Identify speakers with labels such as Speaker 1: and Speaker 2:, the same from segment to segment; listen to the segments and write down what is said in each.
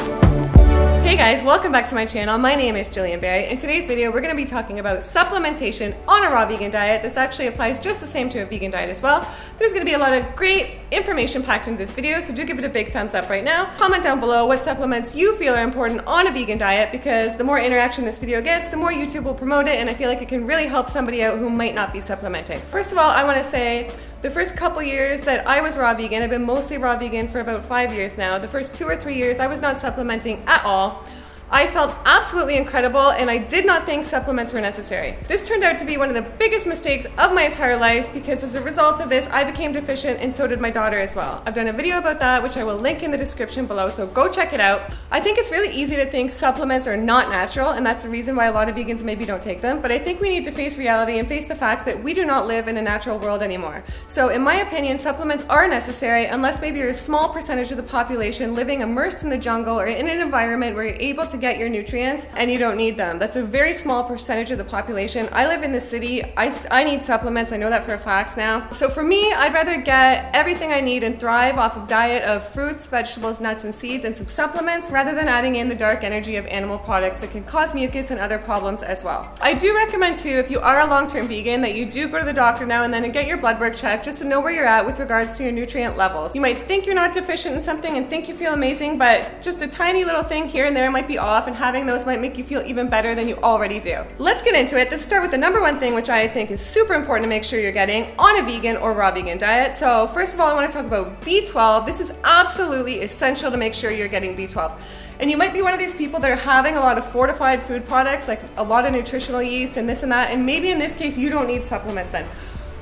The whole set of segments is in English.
Speaker 1: Hey guys, welcome back to my channel. My name is Gillian. In today's video, we're going to be talking about supplementation on a raw vegan diet. This actually applies just the same to a vegan diet as well. There's going to be a lot of great information packed into this video, so do give it a big thumbs up right now. Comment down below what supplements you feel are important on a vegan diet, because the more interaction this video gets, the more YouTube will promote it, and I feel like it can really help somebody out who might not be supplementing. First of all, I want to say the first couple years that I was raw vegan, I've been mostly raw vegan for about 5 years now. The first 2 or 3 years I was not supplementing at all. I felt absolutely incredible, and I did not think supplements were necessary. This turned out to be one of the biggest mistakes of my entire life, because as a result of this, I became deficient, and so did my daughter as well. I've done a video about that, which I will link in the description below, so go check it out. I think it's really easy to think supplements are not natural, and that's the reason why a lot of vegans maybe don't take them, but I think we need to face reality and face the fact that we do not live in a natural world anymore. So in my opinion, supplements are necessary unless maybe you're a small percentage of the population living immersed in the jungle or in an environment where you're able to get your nutrients and you don't need them. That's a very small percentage of the population. I live in the city. I need supplements. I know that for a fact now. So for me, I'd rather get everything I need and thrive off of diet of fruits, vegetables, nuts, and seeds and some supplements, rather than adding in the dark energy of animal products that can cause mucus and other problems as well. I do recommend too, if you are a long-term vegan, that you do go to the doctor now and then and get your blood work checked, just to know where you're at with regards to your nutrient levels. You might think you're not deficient in something and think you feel amazing, but just a tiny little thing here and there might be off, and having those might make you feel even better than you already do. Let's get into it. Let's start with the number one thing, which I think is super important to make sure you're getting on a vegan or raw vegan diet. So first of all, I want to talk about B12. This is absolutely essential to make sure you're getting B12. And you might be one of these people that are having a lot of fortified food products, like a lot of nutritional yeast and this and that, and maybe in this case you don't need supplements then.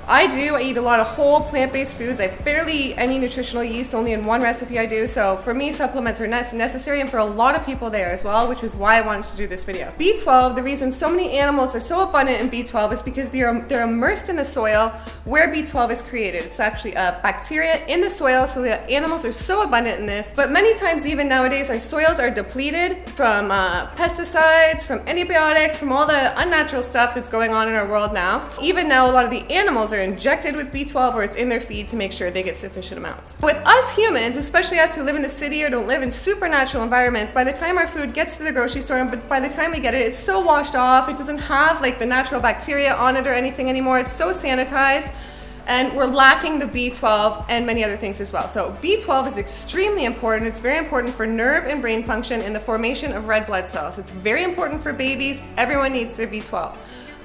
Speaker 1: I do. I eat a lot of whole plant-based foods. I barely eat any nutritional yeast, only in one recipe I do. So for me, supplements are necessary, and for a lot of people they are as well, which is why I wanted to do this video. B12, the reason so many animals are so abundant in B12 is because they're immersed in the soil where B12 is created. It's actually a bacteria in the soil, so the animals are so abundant in this. But many times, even nowadays, our soils are depleted from pesticides, from antibiotics, from all the unnatural stuff that's going on in our world now. Even now, a lot of the animals are injected with B12, or it's in their feed to make sure they get sufficient amounts. With us humans, especially us who live in the city or don't live in supernatural environments, by the time our food gets to the grocery store, but by the time we get it, it's so washed off, it doesn't have like the natural bacteria on it or anything anymore, it's so sanitized, and we're lacking the B12 and many other things as well. So B12 is extremely important. It's very important for nerve and brain function and the formation of red blood cells. It's very important for babies. Everyone needs their B12.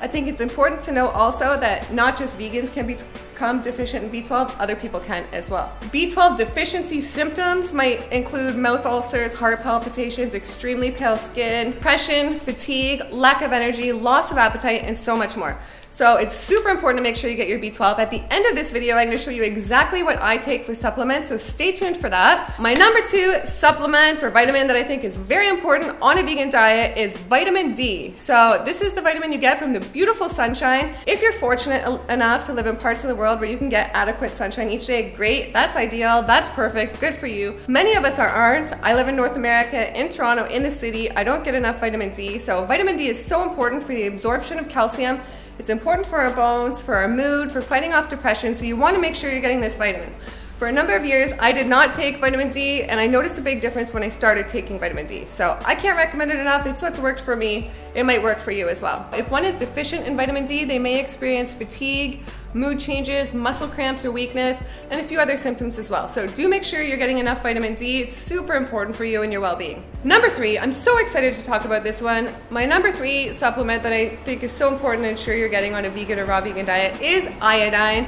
Speaker 1: I think it's important to know also that not just vegans can become deficient in B12, other people can as well. B12 deficiency symptoms might include mouth ulcers, heart palpitations, extremely pale skin, depression, fatigue, lack of energy, loss of appetite, and so much more. So it's super important to make sure you get your B12. At the end of this video, I'm going to show you exactly what I take for supplements, so stay tuned for that. My number 2 supplement or vitamin that I think is very important on a vegan diet is vitamin D. So this is the vitamin you get from the beautiful sunshine. If you're fortunate enough to live in parts of the world where you can get adequate sunshine each day, great, that's ideal, that's perfect, good for you. Many of us aren't. I live in North America, in Toronto, in the city. I don't get enough vitamin D. So vitamin D is so important for the absorption of calcium. It's important for our bones, for our mood, for fighting off depression, so you want to make sure you're getting this vitamin. For a number of years, I did not take vitamin D, and I noticed a big difference when I started taking vitamin D. So I can't recommend it enough. It's what's worked for me. It might work for you as well. If one is deficient in vitamin D, they may experience fatigue, mood changes, muscle cramps or weakness, and a few other symptoms as well. So do make sure you're getting enough vitamin D. It's super important for you and your well-being. Number 3, I'm so excited to talk about this one. My number 3 supplement that I think is so important to ensure you're getting on a vegan or raw vegan diet is iodine.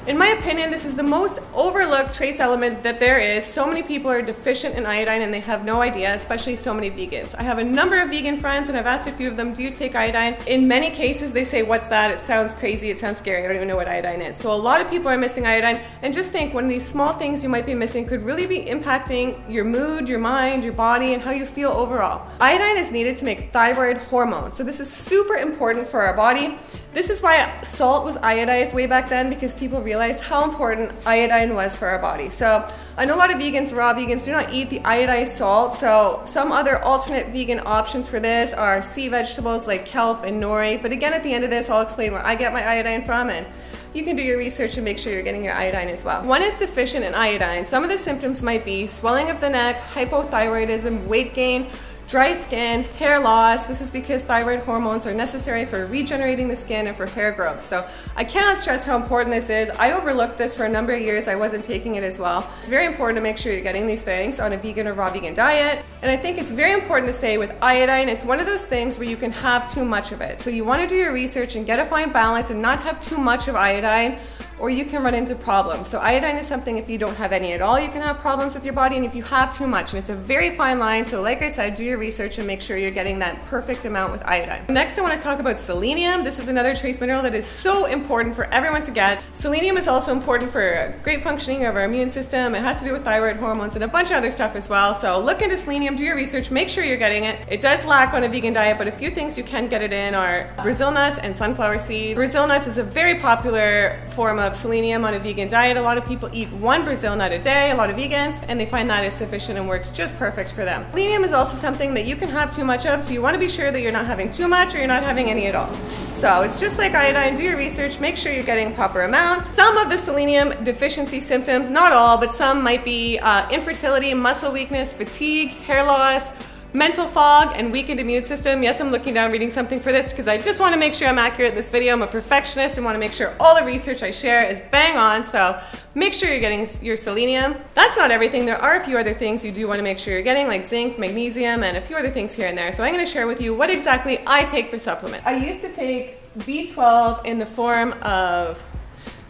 Speaker 1: In my opinion, this is the most overlooked trace element that there is. So many people are deficient in iodine and they have no idea, especially so many vegans. I have a number of vegan friends and I've asked a few of them, do you take iodine? In many cases, they say, what's that? It sounds crazy, it sounds scary, I don't even know what iodine is. So a lot of people are missing iodine, and just think, one of these small things you might be missing could really be impacting your mood, your mind, your body, and how you feel overall. Iodine is needed to make thyroid hormone. So this is super important for our body. This is why salt was iodized way back then, because people realized how important iodine was for our body. So I know a lot of vegans, raw vegans, do not eat the iodized salt. So some other alternate vegan options for this are sea vegetables like kelp and nori. But again, at the end of this, I'll explain where I get my iodine from, and you can do your research and make sure you're getting your iodine as well. One is deficient in iodine. Some of the symptoms might be swelling of the neck, hypothyroidism, weight gain, dry skin, hair loss. This is because thyroid hormones are necessary for regenerating the skin and for hair growth. So I cannot stress how important this is. I overlooked this for a number of years. I wasn't taking it as well. It's very important to make sure you're getting these things on a vegan or raw vegan diet. And I think it's very important to say with iodine, it's one of those things where you can have too much of it. So you want to do your research and get a fine balance and not have too much of iodine, or you can run into problems. So iodine is something, if you don't have any at all, you can have problems with your body, and if you have too much, and it's a very fine line. So like I said, do your research and make sure you're getting that perfect amount with iodine. Next, I want to talk about selenium. This is another trace mineral that is so important for everyone to get. Selenium is also important for great functioning of our immune system. It has to do with thyroid hormones and a bunch of other stuff as well. So look into selenium, do your research, make sure you're getting it. It does lack on a vegan diet, but a few things you can get it in are Brazil nuts and sunflower seeds. Brazil nuts is a very popular form of selenium on a vegan diet. A lot of people eat one Brazil nut a day, a lot of vegans, and they find that is sufficient and works just perfect for them. Selenium is also something that you can have too much of, so you want to be sure that you're not having too much or you're not having any at all. So it's just like iodine, do your research, make sure you're getting a proper amount. Some of the selenium deficiency symptoms, not all, but some might be infertility, muscle weakness, fatigue, hair loss, mental fog, and weakened immune system. Yes, I'm looking down reading something for this because I just want to make sure I'm accurate in this video. I'm a perfectionist and want to make sure all the research I share is bang on, so make sure you're getting your selenium. That's not everything. There are a few other things you do want to make sure you're getting, like zinc, magnesium, and a few other things here and there. So I'm going to share with you what exactly I take for supplement. I used to take B12 in the form of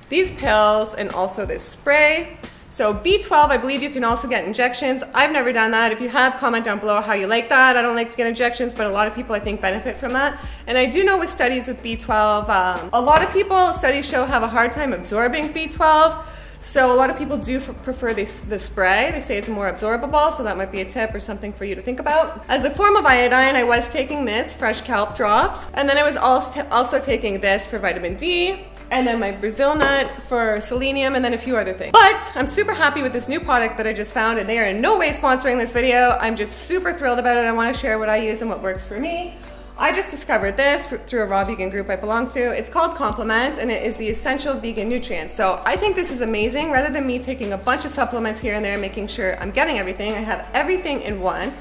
Speaker 1: these pills and also this spray. So B12, I believe you can also get injections. I've never done that. If you have, comment down below how you like that. I don't like to get injections, but a lot of people I think benefit from that. And I do know with studies with B12, a lot of people, studies show, have a hard time absorbing B12. So a lot of people do prefer the spray. They say it's more absorbable, so that might be a tip or something for you to think about. As a form of iodine, I was taking this, fresh kelp drops, and then I was also taking this for vitamin D, and then my Brazil nut for selenium, and then a few other things. But I'm super happy with this new product that I just found, and they are in no way sponsoring this video. I'm just super thrilled about it. I want to share what I use and what works for me. I just discovered this through a raw vegan group I belong to. It's called Complement, and it is the essential vegan nutrients. So I think this is amazing. Rather than me taking a bunch of supplements here and there, making sure I'm getting everything, I have everything in one.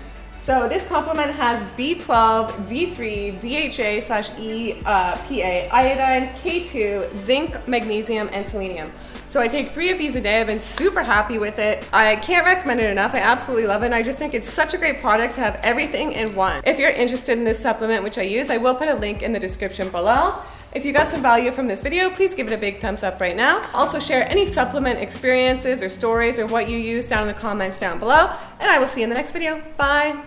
Speaker 1: So this complement has B12, D3, DHA/EPA, iodine, K2, zinc, magnesium, and selenium. So I take 3 of these a day. I've been super happy with it. I can't recommend it enough. I absolutely love it. And I just think it's such a great product to have everything in one. If you're interested in this supplement, which I use, I will put a link in the description below. If you got some value from this video, please give it a big thumbs up right now. Also share any supplement experiences or stories or what you use down in the comments down below. And I will see you in the next video. Bye.